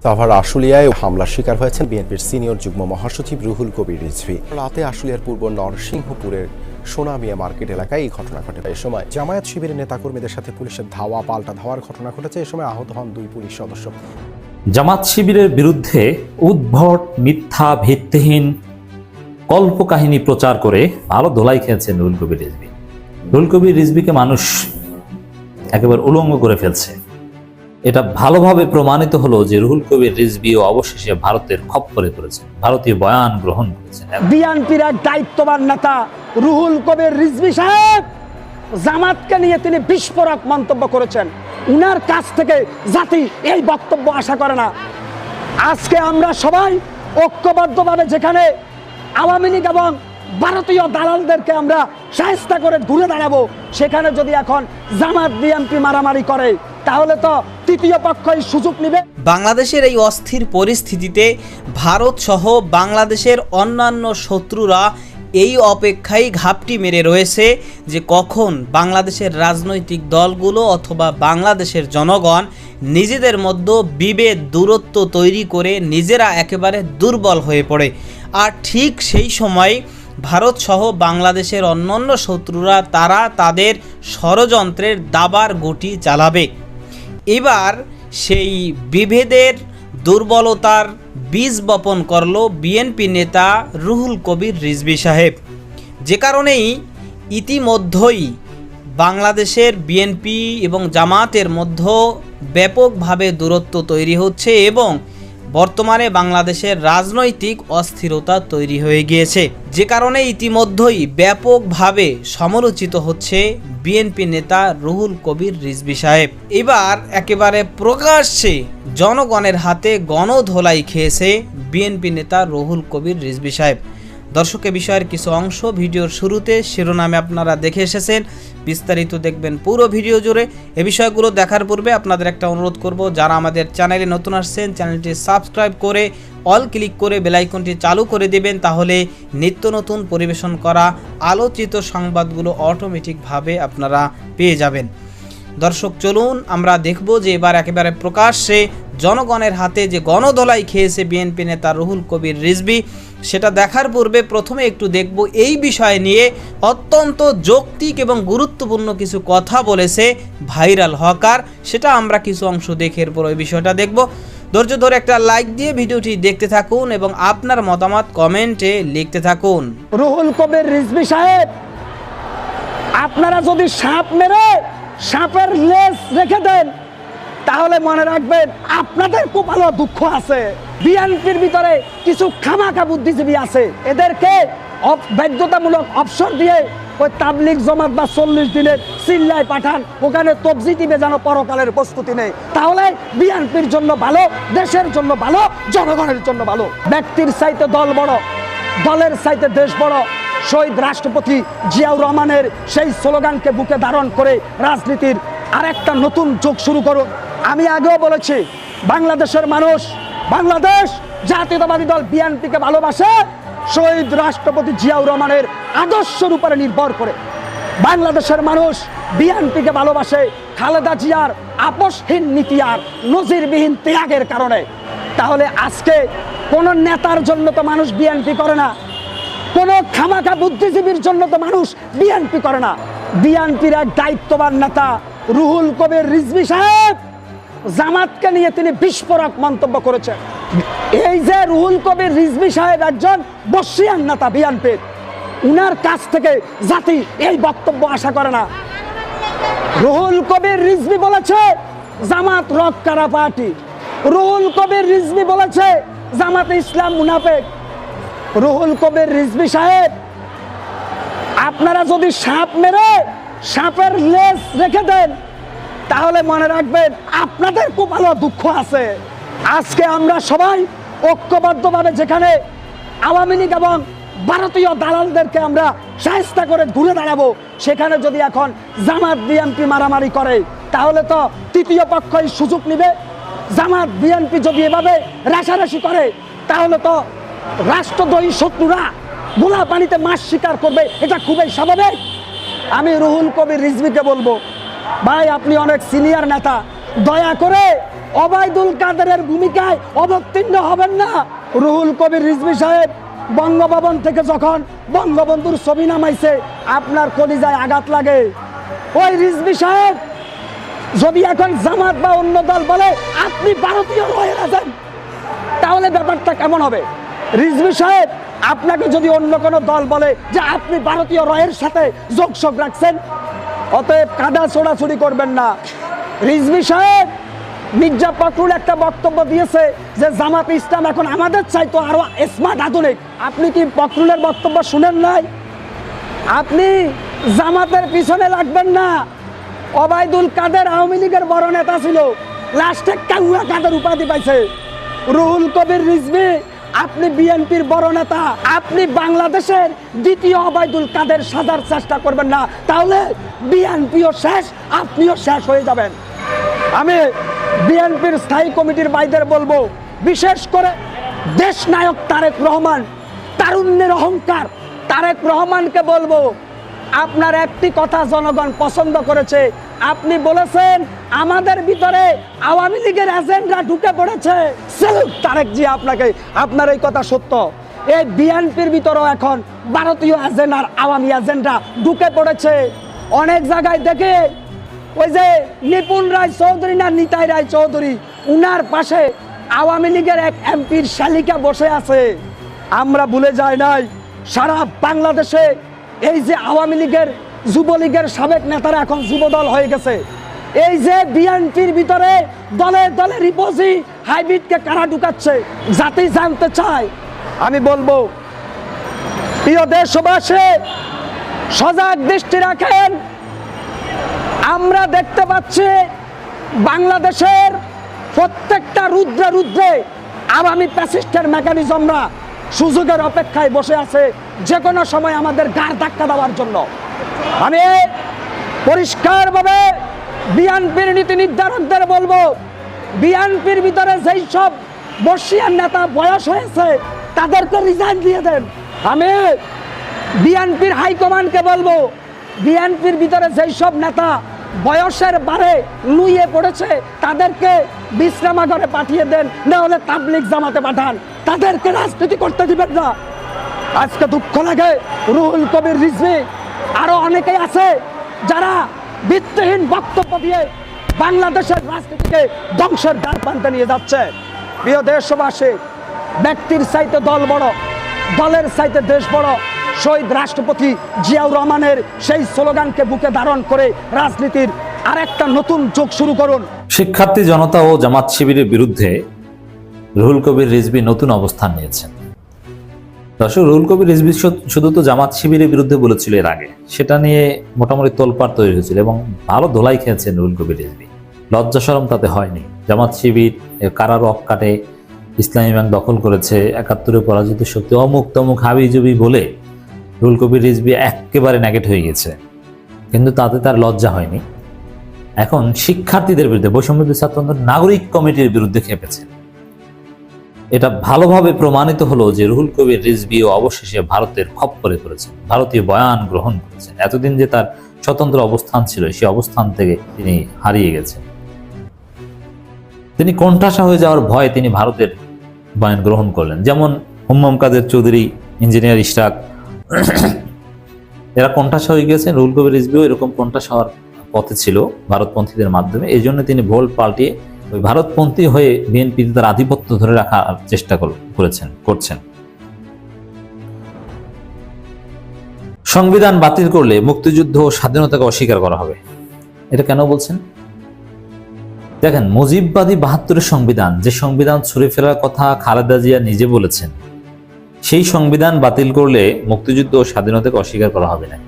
সাভার আশুলিয়ায় হামলার শিকার হয়েছেন বিএনপির সিনিয়র যুগ্ম মহাসচিব রুহুল কবির রিজভী। রাতে আশুলিয়ার পূর্ব নরসিংহপুরের সোনামিয়া মার্কেট এলাকায় এই ঘটনা ঘটে। এ সময় জামায়াত শিবিরের নেতাকর্মীদের সাথে পুলিশের পাল্টা ধাওয়ার ঘটনা ঘটেছে। এ সময় আহত হন 2 পুলিশ সদস্য। জামাত শিবিরের বিরুদ্ধে উদ্ভট, মিথ্যা, ভিত্তিহীন কল্পকাহিনী প্রচার করে ভালো ধোলাই খেয়েছেন রুহুল কবির রিজভী। রুহুল কবির রিজভীকে মানুষ একেবারে উলঙ্গ করে ফেলছে। এটা ভালোভাবে প্রমাণিত হলো যে রুহুল কবির রিজভীও অবশেষে ভারতের খপ্পরে পড়েছেন, ভারতীয় বয়ান গ্রহণ করেছেন। বিএনপির এক দায়িত্ববান নেতা রুহুল কবির রিজভী সাহেব জামাতকে নিয়ে তিনি বিস্ফোরক মন্তব্য করেছেন। উনার কাছ থেকে জাতি এই বক্তব্য আশা করে না। আজকে আমরা সবাই ঐক্যবদ্ধভাবে যেখানে আওয়ামী লীগ এবং ভারতীয় দালালদেরকে আমরা শায়েস্তা করে ঘুরে দাঁড়াবো, সেখানে যদি এখন জামাত বিএনপি মারামারি করে তাহলে তো তৃতীয় পক্ষই সুযোগ নেবে। বাংলাদেশের এই অস্থির পরিস্থিতিতে ভারত সহ বাংলাদেশের অন্যান্য শত্রুরা এই অপেক্ষায় ঘাপটি মেরে রয়েছে যে কখন বাংলাদেশের রাজনৈতিক দলগুলো অথবা বাংলাদেশের জনগণ নিজেদের মধ্যে বিভেদ, দূরত্ব তৈরি করে নিজেরা একেবারে দুর্বল হয়ে পড়ে। আর ঠিক সেই সময় ভারত সহ বাংলাদেশের অন্যান্য শত্রুরা তারা তাদের ষড়যন্ত্রের দাবার গুটি চালাবে। এবার সেই বিভেদের, দুর্বলতার বীজ বপন করল বিএনপি নেতা রুহুল কবির রিজভী সাহেব, যে কারণেই ইতিমধ্যেই বাংলাদেশের বিএনপি এবং জামাতের মধ্যে ব্যাপকভাবে দূরত্ব তৈরি হচ্ছে এবং বর্তমানে বাংলাদেশের রাজনৈতিক অস্থিরতা তৈরি হয়ে গিয়েছে, যে কারণে ইতিমধ্যেই ব্যাপকভাবে সমালোচিত হচ্ছে বিএনপি নেতা রুহুল কবির রিজভী সাহেব। এবার একেবারে প্রকাশ্যে জনগণের হাতে গণধোলাই খেয়েছে বিএনপি নেতা রুহুল কবির রিজভী সাহেব। দর্শকের বিষয়ের কিছু অংশ ভিডিওর শুরুতে শিরোনামে আপনারা দেখে এসেছেন, বিস্তারিত দেখবেন পুরো ভিডিও জুড়ে। এ বিষয়গুলো দেখার পূর্বে আপনাদের একটা অনুরোধ করব, যারা আমাদের চ্যানেলে নতুন আসছেন চ্যানেলটি সাবস্ক্রাইব করে অল ক্লিক করে বেল আইকনটি চালু করে দেবেন, তাহলে নিত্য নতুন পরিবেশন করা আলোচিত সংবাদগুলো অটোমেটিকভাবে আপনারা পেয়ে যাবেন। দর্শক চলুন আমরা দেখব যে এবার একেবারে প্রকাশ্যে জনগণের হাতে যে গণধোলাই খেয়েছে বিএনপি নেতা রুহুল কবির রিজভী, সেটা দেখার পূর্বে প্রথমে একটু দেখব এই বিষয় নিয়ে অত্যন্ত যৌক্তিক এবং গুরুত্বপূর্ণ কিছু কথা বলেছে ভাইরাল হকার। সেটা আমরা কিছু অংশ দেখে এরপর ওই বিষয়টা দেখব। ধৈর্য ধরে একটা লাইক দিয়ে ভিডিওটি দেখতে থাকুন এবং আপনার মতামত কমেন্টে লিখতে থাকুন। রুহুল কবির রিজভী সাহেব, আপনারা যদি সাপ মেরে সাপের লেজ রেখে দেন তাহলে মনে রাখবেন আপনাদের কপালে দুঃখ আছে। বিএনপির ভিতরে কিছু খামাখা বুদ্ধিজীবী আছে, এদেরকে বাধ্যতামূলক অবসর দিয়ে ওই তাবলিগ জমাত বা 40 দিনের সিল্লায় পাঠান, ওখানে তবজি দিবে যেন পরকালের প্রস্তুতি নেই। তাহলে বিএনপির জন্য ভালো, দেশের জন্য ভালো, জনগণের জন্য ভালো। ব্যক্তির চাইতে দল বড়, দলের চাইতে দেশ বড়। শহীদ রাষ্ট্রপতি জিয়াউর রহমানের সেই স্লোগানকে বুকে ধারণ করে রাজনীতির আরেকটা নতুন যুগ শুরু করুন। আমি আগেও বলেছি, বাংলাদেশের মানুষ, বাংলাদেশ জাতীয়তাবাদী দল বিএনপিকে ভালোবাসে শহীদ রাষ্ট্রপতি জিয়াউর রহমানের আদর্শের উপরে নির্ভর করে। বাংলাদেশের মানুষ বিএনপিকে ভালোবাসে খালেদা জিয়ার আপোষহীন নীতি আর নজিরবিহীন ত্যাগের কারণে। তাহলে আজকে কোন নেতার জন্য তো মানুষ বিএনপি করে না, কোন খামাখা বুদ্ধিজীবীর জন্য তো মানুষ বিএনপি করে না। বিএনপির এক দায়িত্ববান নেতা রুহুল কবির রিজভী সাহেব জামাতকে নিয়ে তিনি বিস্ফোরক মন্তব্য করেছেন। এই যে রুহুল কবির রিজভী সাহেব একজন বর্ষিয়ান নেতা বিএনপির, উনার কাছ থেকে জাতি এই বক্তব্য আশা করে না। রুহুল কবির রিজভী বলেছে জামাত রক্কারা পার্টি, রুহুল কবির রিজভী বলেছে জামাতে ইসলাম মুনাফেক। রুহুল কবির রিজভী সাহেব, আপনারা যদি সাপ মেরে সাপের লেজ রেখে দেন তাহলে মনে রাখবেন আপনাদের কপালে দুঃখ আছে। আজকে আমরা সবাই ঐক্যবদ্ধভাবে যেখানে আওয়ামী লীগ এবং ভারতীয় দালালদেরকে আমরা শায়েস্তা করে ঘুরে দাঁড়াবো, সেখানে যদি এখন জামাত বিএনপি মারামারি করে তাহলে তো তৃতীয় পক্ষই সুযোগ নেবে। জামাত বিএনপি যদি এভাবে রেষারেষি করে তাহলে তো রাষ্ট্রদ্রোহী শত্রুরা গোলা পানিতে মাছ শিকার করবে, এটা খুবই স্বাভাবিক। আমি রুহুল কবির রিজভীকে বলবো, ভাই আপনি অনেক সিনিয়র নেতা, দয়া করে ওবায়দুল কাদেরের ভূমিকায় অবতীর্ণ হবেন না। রুহুল কবির রিজভী সাহেব বঙ্গভবন থেকে যখন বঙ্গবন্ধুর ছবি নামাইছে, আপনার কলিজায় আঘাত লাগে। ওই রিজভী সাহেব যদি এখন জামাত বা অন্য দল বলে আপনি ভারতীয় রয়ের আছেন, তাহলে ব্যাপারটা কেমন হবে? রিজভী সাহেব আপনাকে যদি অন্য কোনো দল বলে যে আপনি ভারতীয় রয়ের সাথে যোগসূত্র রাখছেন, অতএব কাদা ছোড়াছুড়ি করবেন না। রিজভী সাহেব, মির্জা ফখরুল একটা বক্তব্য দিয়েছে যে জামাত ইসলাম এখন আমাদের চাইতো আরো স্মার্ট, আধুনিক। আপনি কি ফখরুলের বক্তব্য শুনেন নাই? আপনি জামাতের পিছনে লাগবেন না। ওবায়দুল কাদের আওয়ামী লীগের বড় নেতা ছিল, লাস্টে কাউয়া কাদের উপাধি পাইছে। রুহুল কবির রিজভী, আপনি বিএনপির বড় নেতা, আপনি বাংলাদেশের দ্বিতীয় ওবায়দুল কাদের সাজার চেষ্টা করবেন না, তাহলে বিএনপিও শেষ, আপনিও শেষ হয়ে যাবেন। আমি বিএনপির স্থায়ী কমিটির ভাইদের বলবো, বিশেষ করে দেশ নায়ক তারেক রহমান, তারুণ্যের অহংকার তারেক রহমানকে বলবো, আপনার একটি কথা জনগণ পছন্দ করেছে। আপনি বলেছেন আমাদের ভিতরে আওয়ামী লীগের এজেন্ডা ঢুকে পড়েছে। স্যালুট তারেক জি আপনাকে, আপনার এই কথা সত্য। এই বিএনপির ভিতরেও এখন ভারতীয় এজেন্ডার আওয়ামী এজেন্ডা ঢুকে পড়েছে। অনেক জায়গায় দেখে ওই যে নিপুণ রায় চৌধুরী না নিতাই রায় চৌধুরী, উনার পাশে আওয়ামী লীগের এক এমপির শালিকা বসে আছে। আমরা ভুলে যাই নাই, সারা বাংলাদেশে এই যে আওয়ামী লীগের যুবলীগের সাবেক নেতারা এখন যুবদল হয়ে গেছে। এই যে বিএনপির ভিতরে দলে দলে রিপোজি হাইব্রিডকে কারা ঢুকাচ্ছে, জাতি জানতে চায়। আমি বলবো, প্রিয় দেশবাসী, সজাগ দৃষ্টি রাখেন। আমরা দেখতে পাচ্ছি বাংলাদেশের প্রত্যেকটা রুদ্রে রুদ্রে আওয়ামী প্যাসিস্টের মেকানিজমরা সুযোগের অপেক্ষায় বসে আছে, যে কোনো সময় আমাদের গাড় ধাক্কা দেওয়ার জন্য। আমি পরিষ্কারভাবে বিএনপির নীতি নির্ধারকদের বলবো, বিএনপির ভিতরে যেই সব বর্ষিয়ান নেতা বয়স হয়েছে তাদেরকে রিজাইন দিয়ে দেন। আমি বিএনপির হাইকমান্ডকে বলবো, বিএনপির ভিতরে যেই সব নেতা বয়সের বারে লুইয়ে পড়েছে তাদেরকে বিশ্রামাগারে পাঠিয়ে দেন, না হলে তাবলিগ জামাতে পাঠান। তাদেরকে রাজনীতি করতে দিবেন না। আজকে দুঃখ লাগে, রুহুল কবির রিজভী আরো অনেকেই আছে যারা ভিত্তিহীন বক্তব্য দিয়ে বাংলাদেশের রাজনীতিকে ধ্বংসের দ্বার প্রান্তে নিয়ে যাচ্ছে। প্রিয় দেশবাসী, ব্যক্তির চাইতে দল বড়, দলের চাইতে দেশ বড়। শহীদ রাষ্ট্রপতি জিয়াউর রহমানের সেই স্লোগানকে বুকে ধারণ করে রাজনীতির আরেকটা নতুন যুগ শুরু করুন। শিক্ষার্থী জনতা ও জামাত শিবিরের বিরুদ্ধে রুহুল কবির রিজভী নতুন অবস্থান নিয়েছেন। দর্শক, রুহুল কবির রিজভী শুধু তো জামাত শিবিরের বিরুদ্ধে বলেছিল এর আগে, সেটা নিয়ে মোটামুটি তোলপাড় তৈরি হয়েছিল এবং ভালো ধোলাই খেয়েছেন রুহুল কবির রিজভী। লজ্জা শরম তাতে হয়নি। জামাত শিবির কারার রক কাটে, ইসলামী ব্যাংক দখল করেছে, ৭১ পরাজিত শক্তি, অমুক তমুক হাবিজুবি বলে রুহুল কবির রিজভী একেবারে নেগেট হয়ে গেছে, কিন্তু তাতে তার লজ্জা হয়নি। এখন শিক্ষার্থীদের বিরুদ্ধে, বৈষম্য ছাত্র আন্দোলন নাগরিক কমিটির বিরুদ্ধে খেপেছেন। এটা ভালোভাবে প্রমাণিত হলো যে রুহুল কবির রিজভী অবশেষে ভারতের খপ্পরে পড়েছেন, ভারতীয় বয়ান গ্রহণ করেছেন। এতদিন যে তার স্বতন্ত্র অবস্থান ছিল, সেই অবস্থান থেকে তিনি হারিয়ে গেছেন। তিনি কোণঠাসা হয়ে যাওয়ার ভয়ে তিনি ভারতের বয়ান গ্রহণ করলেন। যেমন হুম্মাম কাদের চৌধুরী, ইঞ্জিনিয়ার ইশরাক, এরা কোণঠাসা হয়ে গেছেন। রুহুল কবির রিজভীও এরকম কোণঠাসা হওয়ার পথে ছিল ভারতপন্থীদের মাধ্যমে। এই জন্য তিনি ভোল পাল্টিয়ে ওই ভারতপন্থী হয়ে বিএনপিতে তার আধিপত্য ধরে রাখার চেষ্টা করছেন। সংবিধান বাতিল করলে মুক্তিযুদ্ধ ও স্বাধীনতাকে অস্বীকার করা হবে, এটা কেন বলছেন? দেখেন, মুজিববাদী ৭২ সংবিধান, যে সংবিধান ছুঁড়ে ফেলার কথা খালেদা জিয়া নিজে বলেছেন, সেই সংবিধান বাতিল করলে মুক্তিযুদ্ধ ও স্বাধীনতাকে অস্বীকার করা হবে না।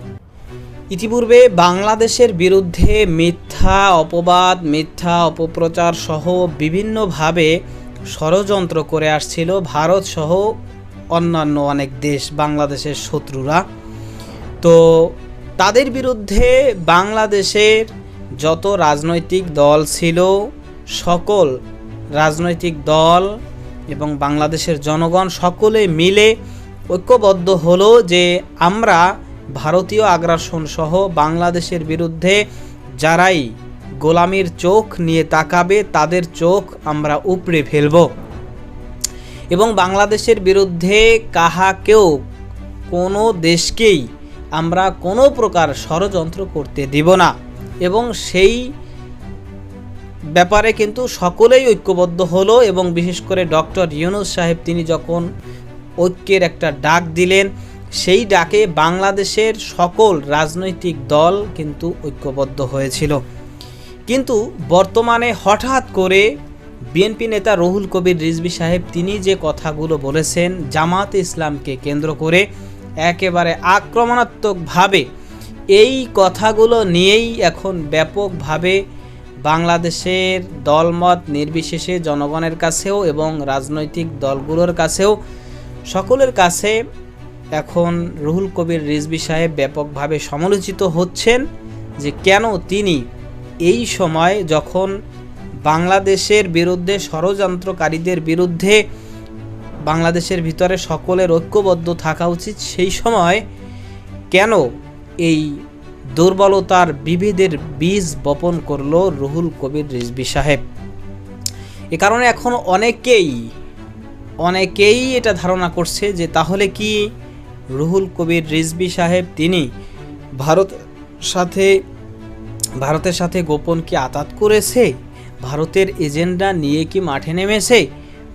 ইতিপূর্বে বাংলাদেশের বিরুদ্ধে মিথ্যা অপবাদ, মিথ্যা অপপ্রচার সহ বিভিন্নভাবে ষড়যন্ত্র করে আসছিল ভারত সহ অন্যান্য অনেক দেশ, বাংলাদেশের শত্রুরা। তো তাদের বিরুদ্ধে বাংলাদেশের যত রাজনৈতিক দল ছিল, সকল রাজনৈতিক দল এবং বাংলাদেশের জনগণ সকলে মিলে ঐক্যবদ্ধ হলো যে আমরা ভারতীয় আগ্রাসন সহ বাংলাদেশের বিরুদ্ধে যারাই গোলামির চোখ নিয়ে তাকাবে তাদের চোখ আমরা উপড়ে ফেলব এবং বাংলাদেশের বিরুদ্ধে কাহাকেও কোনো দেশকেই আমরা কোনো প্রকার ষড়যন্ত্র করতে দিব না এবং সেই ব্যাপারে কিন্তু সকলেই ঐক্যবদ্ধ হলো এবং বিশেষ করে ডক্টর ইউনূস সাহেব তিনি যখন ঐক্যের একটা ডাক দিলেন সেই ডাকে বাংলাদেশের সকল রাজনৈতিক দল কিন্তু ঐক্যবদ্ধ হয়েছিল। কিন্তু বর্তমানে হঠাৎ করে বিএনপি নেতা রুহুল কবির রিজভী সাহেব তিনি যে কথাগুলো বলেছেন জামাতে ইসলামকে কেন্দ্র করে একেবারে আক্রমণাত্মকভাবে, এই কথাগুলো নিয়েই এখন ব্যাপকভাবে বাংলাদেশের দলমত নির্বিশেষে জনগণের কাছেও এবং রাজনৈতিক দলগুলোর কাছেও সকলের কাছে এখন রুহুল কবির রিজভী সাহেব ব্যাপকভাবে সমালোচিত হচ্ছেন যে কেন তিনি এই সময় যখন বাংলাদেশের বিরুদ্ধে ষড়যন্ত্রকারীদের বিরুদ্ধে বাংলাদেশের ভিতরে সকলের ঐক্যবদ্ধ থাকা উচিত, সেই সময় কেন এই দুর্বলতার বিভেদের বীজ বপন করলো রুহুল কবির রিজভী সাহেব। এ কারণে এখন অনেকেই এটা ধারণা করছে যে তাহলে কি রুহুল কবির রিজভী সাহেব তিনি ভারতের সাথে গোপন কি আতাত করেছে, ভারতের এজেন্ডা নিয়ে কি মাঠে নেমেছে,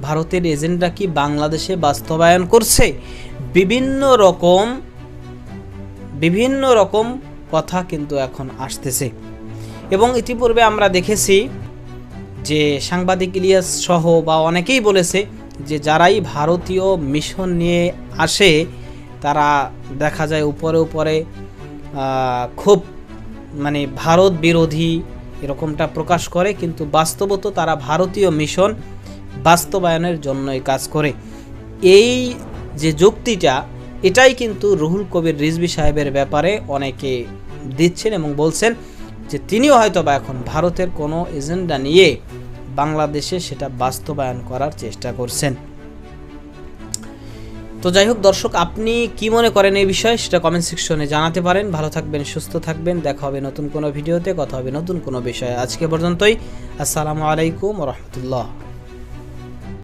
ভারতের এজেন্ডা কি বাংলাদেশে বাস্তবায়ন করছে। বিভিন্ন রকম কথা কিন্তু এখন আসতেছে এবং ইতিপূর্বে আমরা দেখেছি যে সাংবাদিক ইলিয়াস সহ বা অনেকেই বলেছে যে যারাই ভারতীয় মিশন নিয়ে আসে তারা দেখা যায় উপরে খুব ভারত বিরোধী এরকমটা প্রকাশ করে, কিন্তু বাস্তবত তারা ভারতীয় মিশন বাস্তবায়নের জন্যই কাজ করে। এই যে যুক্তিটা এটাই কিন্তু রুহুল কবির রিজভী সাহেবের ব্যাপারে অনেকে দিচ্ছেন এবং বলছেন যে তিনিও হয়তো বা এখন ভারতের কোনো এজেন্ডা নিয়ে বাংলাদেশে সেটা বাস্তবায়ন করার চেষ্টা করছেন। তো যাই হোক দর্শক, আপনি কি মনে করেন এই বিষয়ে সেটা কমেন্ট সেকশনে জানাতে পারেন। ভালো থাকবেন, সুস্থ থাকবেন, দেখা হবে নতুন কোনো ভিডিওতে, কথা হবে নতুন কোনো বিষয়ে। আজকে পর্যন্তই, আসসালামু আলাইকুম ওয়া রাহমাতুল্লাহ।